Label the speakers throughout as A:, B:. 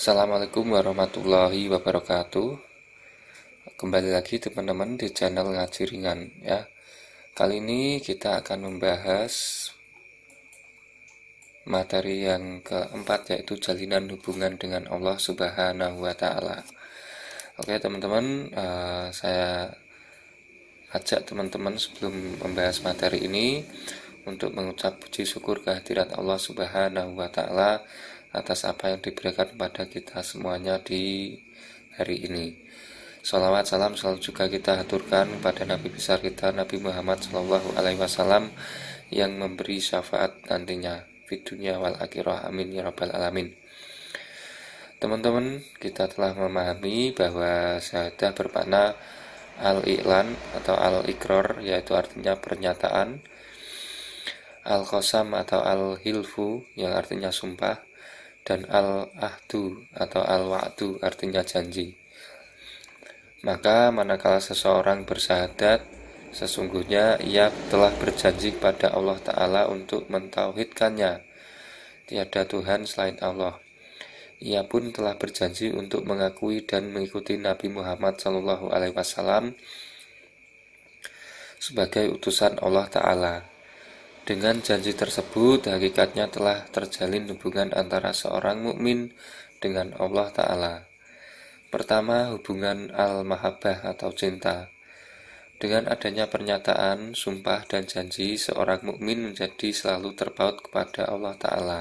A: Assalamualaikum warahmatullahi wabarakatuh. Kembali lagi teman-teman di channel Ngaji Ringan ya. Kali ini kita akan membahas materi yang keempat, yaitu jalinan hubungan dengan Allah Subhanahu wa Ta'ala. Oke teman-teman, saya ajak teman-teman sebelum membahas materi ini untuk mengucap puji syukur kehadirat Allah Subhanahu wa Ta'ala atas apa yang diberikan kepada kita semuanya di hari ini. Shalawat salam selalu juga kita haturkan kepada Nabi besar kita, Nabi Muhammad SAW, yang memberi syafaat nantinya di dunia wal akhirah. Amin ya rabbal alamin. Teman-teman, kita telah memahami bahwa syahadah bermakna al-i'lan atau al-iqrar, yaitu artinya pernyataan, al-qasam atau al-hilfu yang artinya sumpah, dan al-ahdu atau al-wa'du artinya janji. Maka manakala seseorang bersyahadat, sesungguhnya ia telah berjanji kepada Allah Ta'ala untuk mentauhidkannya, tiada Tuhan selain Allah. Ia pun telah berjanji untuk mengakui dan mengikuti Nabi Muhammad SAW sebagai utusan Allah Ta'ala. Dengan janji tersebut, hakikatnya telah terjalin hubungan antara seorang mukmin dengan Allah Ta'ala. Pertama, hubungan al-mahabbah atau cinta. Dengan adanya pernyataan, sumpah, dan janji, seorang mukmin menjadi selalu terpaut kepada Allah Ta'ala,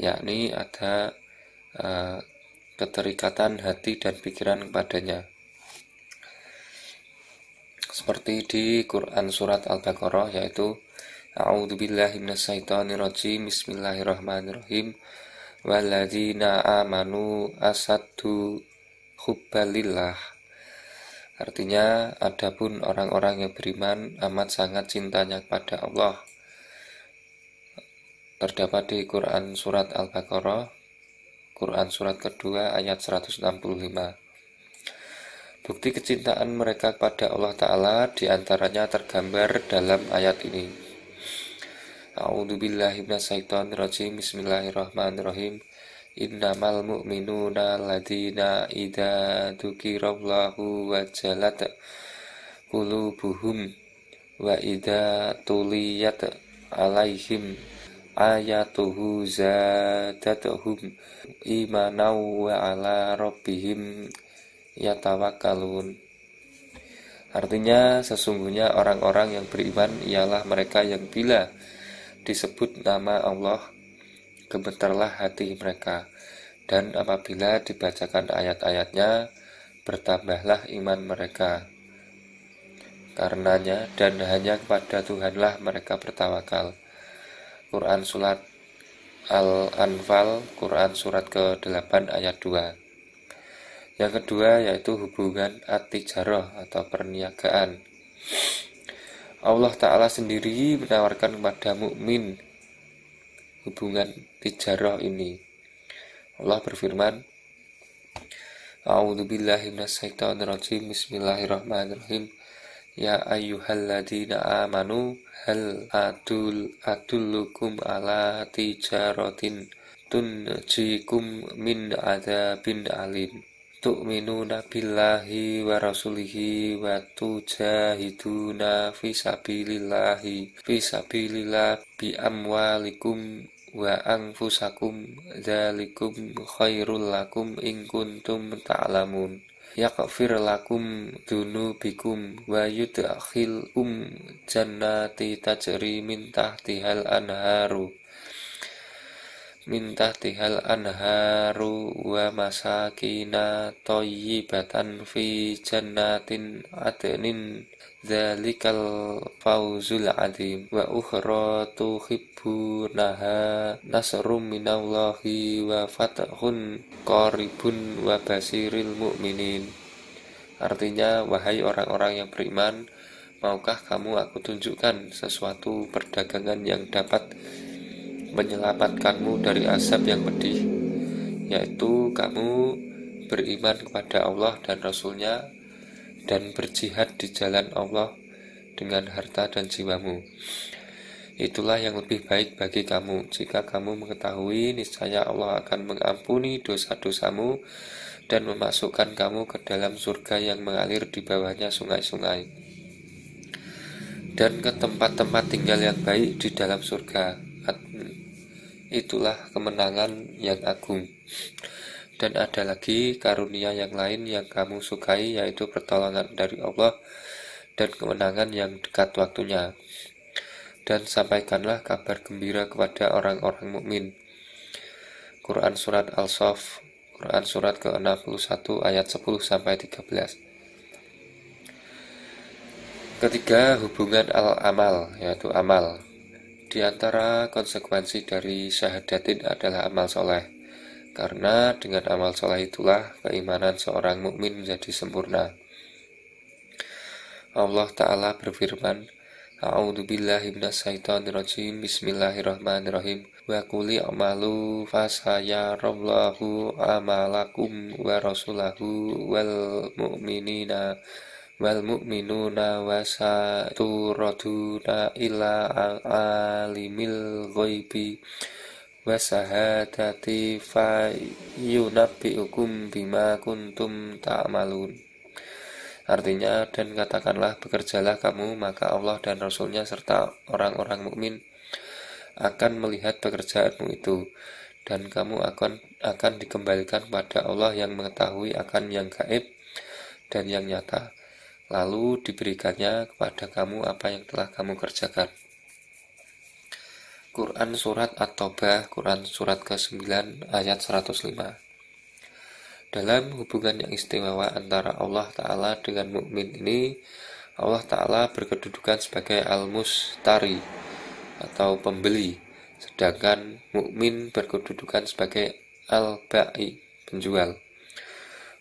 A: yakni ada keterikatan hati dan pikiran kepadanya. Seperti di Quran Surat Al-Baqarah, yaitu A'udzubillahi minasyaitonirrajim, Bismillahirrahmanirrahim, Walladzina amanu asaddu hubbalillah. Artinya, adapun orang-orang yang beriman amat sangat cintanya kepada Allah. Terdapat di Quran Surat Al-Baqarah, Quran Surat kedua ayat 165. Bukti kecintaan mereka kepada Allah Ta'ala diantaranya tergambar dalam ayat ini. A'udzubillahi minasyaitonirrajim, Bismillahirrahmanirrahim, Innamal mu'minuna alladzina idza dzukirallahu wajalat qulubuhum wa idza tuliyat alaihim ayatuhu zadatuhum imanan wa ala rabbihim yatawakkalun. Artinya, sesungguhnya orang-orang yang beriman ialah mereka yang bila disebut nama Allah, gemetarlah hati mereka, dan apabila dibacakan ayat-ayatnya, bertambahlah iman mereka karenanya, dan hanya kepada Tuhanlah mereka bertawakal. Quran Surat Al-Anfal, Quran Surat ke-8 ayat 2. Yang kedua yaitu hubungan at-tijarah atau perniagaan. Allah Ta'ala sendiri menawarkan kepada mukmin hubungan tijarah ini. Allah berfirman, A'udzubillahi minasyaitonirrajim, Bismillahirrahmanirrahim, Ya ayyuhalladzina amanu hal adullukum ala tijaratin tunjikum min adzabin alim tu'minuna billahi wa rasulihi wa tujahiduna fi sabilillah bi amwalikum wa anfusakum dzalikum khairul lakum in kuntum ta'lamun. Yaghfir lakum dzunubikum wa yudkhilkum jannati tajri min tahtihal anharu wa masakina thayyibatan fi jannatin adnin dzalikal fawzul adzim wa ukhra tuhibbunaha nasrum minallahi wa fathun qaribun wa basiril mu'minin. Artinya, wahai orang-orang yang beriman, maukah kamu aku tunjukkan sesuatu perdagangan yang dapat menyelamatkanmu dari azab yang pedih, yaitu kamu beriman kepada Allah dan Rasul-Nya dan berjihad di jalan Allah dengan harta dan jiwamu. Itulah yang lebih baik bagi kamu. Jika kamu mengetahui, niscaya Allah akan mengampuni dosa-dosamu dan memasukkan kamu ke dalam surga yang mengalir di bawahnya sungai-sungai, dan ke tempat-tempat tinggal yang baik di dalam surga. Itulah kemenangan yang agung. Dan ada lagi karunia yang lain yang kamu sukai, yaitu pertolongan dari Allah dan kemenangan yang dekat waktunya. Dan sampaikanlah kabar gembira kepada orang-orang mukmin. Quran Surat Al-Saff, Quran Surat ke-61 ayat 10-13. Ketiga, hubungan al-amal, yaitu amal. Di antara konsekuensi dari syahadatin adalah amal soleh, karena dengan amal soleh itulah keimanan seorang mukmin menjadi sempurna. Allah Ta'ala berfirman, A'udzubillahi minasyaitonirrajim, Bismillahirrahmanirrahim. Wa quli amalu fasayarallahu amalakum wa rasulahu wal mu'minuna wasaturaduna ila alimil ghaibi wasahadati fayunabbi'ukum bima kuntum ta'malun. Artinya, dan katakanlah, bekerjalah kamu, maka Allah dan Rasulnya serta orang-orang mukmin akan melihat pekerjaanmu itu, dan kamu akan dikembalikan pada Allah yang mengetahui akan yang gaib dan yang nyata, lalu diberikannya kepada kamu apa yang telah kamu kerjakan. Quran Surat At-Taubah, Quran Surat ke-9 ayat 105. Dalam hubungan yang istimewa antara Allah Ta'ala dengan mukmin ini, Allah Ta'ala berkedudukan sebagai al-mustari atau pembeli, sedangkan mukmin berkedudukan sebagai al-ba'i, penjual.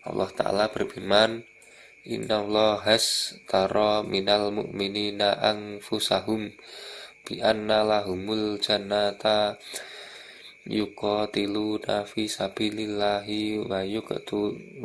A: Allah Ta'ala berfirman, Innallaha ashtara minal mu'minina anfusahum bi anna lahumul jannata yuqatiluna fi sabilillahi wa yuqtuluna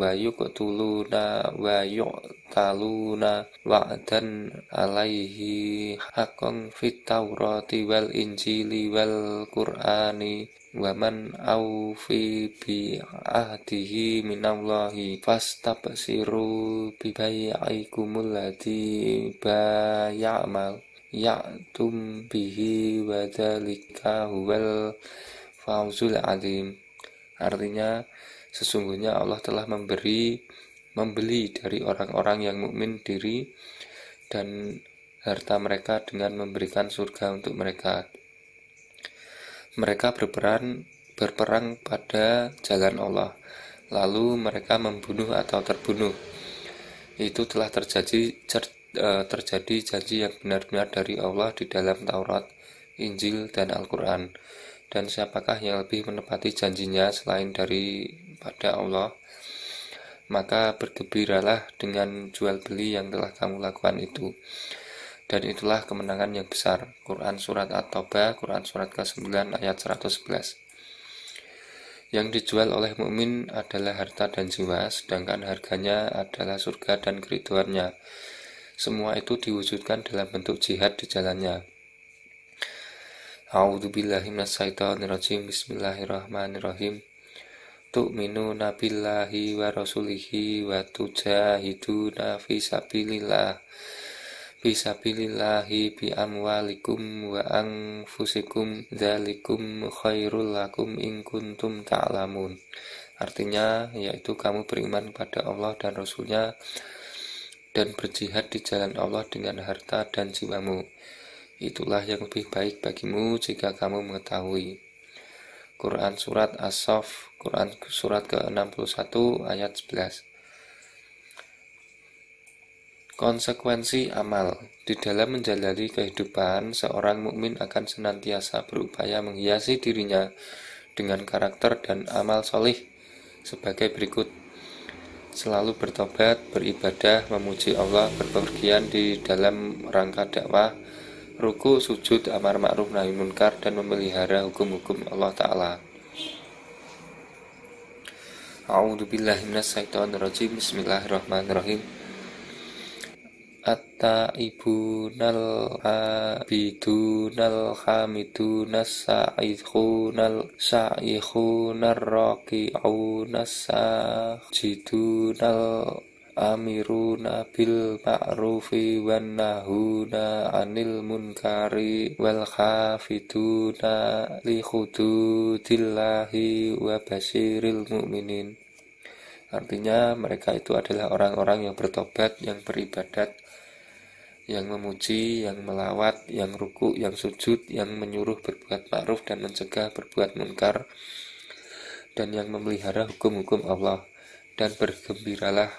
A: wa yuqtaluna wa'dan alaihi haqqan fit taurati wal injili wal qur'ani wa man awfi bi ahdihi minallahi fastabsiru bi bai'ikumul ladzi ya'tum bihi wa dzalika huwal Fauzul Azim. Artinya, sesungguhnya Allah telah membeli dari orang-orang yang mukmin diri dan harta mereka dengan memberikan surga untuk mereka. Mereka berperang pada jalan Allah, lalu mereka membunuh atau terbunuh. Itu telah terjadi janji yang benar-benar dari Allah di dalam Taurat, Injil, dan Al-Quran. Dan siapakah yang lebih menepati janjinya selain daripada Allah? Maka bergembiralah dengan jual beli yang telah kamu lakukan itu, dan itulah kemenangan yang besar. Quran Surat At-Taubah, Quran Surat ke-9 ayat 111. Yang dijual oleh mukmin adalah harta dan jiwa, sedangkan harganya adalah surga dan keridhoannya. Semua itu diwujudkan dalam bentuk jihad di jalannya. A'udzubillahi minasyaitonirrajim. Bismillahirrahmanirrahim. Tu'minuna billahi wa rasulihi wa tujahiduna fi sabilillahi bi amwalikum wa anfusikum dzalikum khairul lakum in kuntum ta'lamun. Artinya, yaitu kamu beriman pada Allah dan Rasulnya dan berjihad di jalan Allah dengan harta dan jiwamu. Itulah yang lebih baik bagimu jika kamu mengetahui. Quran Surat As-Saff, Quran Surat ke-61 ayat 11. Konsekuensi amal. Di dalam menjalani kehidupan, seorang mukmin akan senantiasa berupaya menghiasi dirinya dengan karakter dan amal solih sebagai berikut: selalu bertobat, beribadah, memuji Allah, berpergian di dalam rangka dakwah, ruku, sujud, amar ma'ruf nahi munkar, dan memelihara hukum-hukum Allah Ta'ala. A'udzubillahi minasyaitonirrajim. Bismillahirrahmanirrahim. at-taibunal abidunal hamidunas sa'ihunar raki'unas sajidunal amiruna bil ma'rufi wan nahuna 'anil munkari wal khafiduna li hududillahi wa basyiril mu'minin. Artinya mereka itu adalah orang-orang yang bertobat, yang beribadat, yang memuji, yang melawat, yang ruku, yang sujud, yang menyuruh berbuat ma'ruf dan mencegah berbuat munkar, dan yang memelihara hukum-hukum Allah. Dan bergembiralah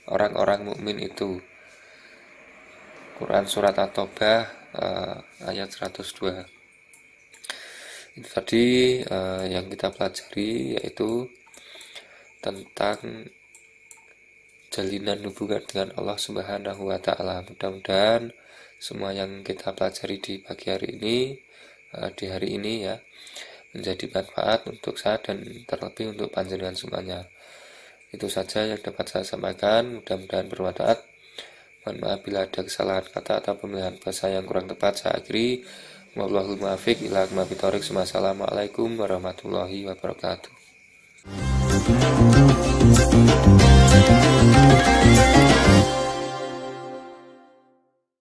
A: orang-orang mukmin itu. Quran Surat At-Taubah ayat 102. Itu tadi yang kita pelajari, yaitu tentang jalinan hubungan dengan Allah Subhanahu wa Ta'ala. Mudah-mudahan semua yang kita pelajari di pagi hari ini, di hari ini ya, menjadi manfaat untuk saya dan terlebih untuk panjenengan semuanya. Itu saja yang dapat saya sampaikan, mudah-mudahan bermanfaat. Mohon maaf bila ada kesalahan kata atau pemilihan bahasa yang kurang tepat. Saya akhiri. Wallahul muwaffiq ila aqwamit thoriq. Wassalamualaikum warahmatullahi wabarakatuh.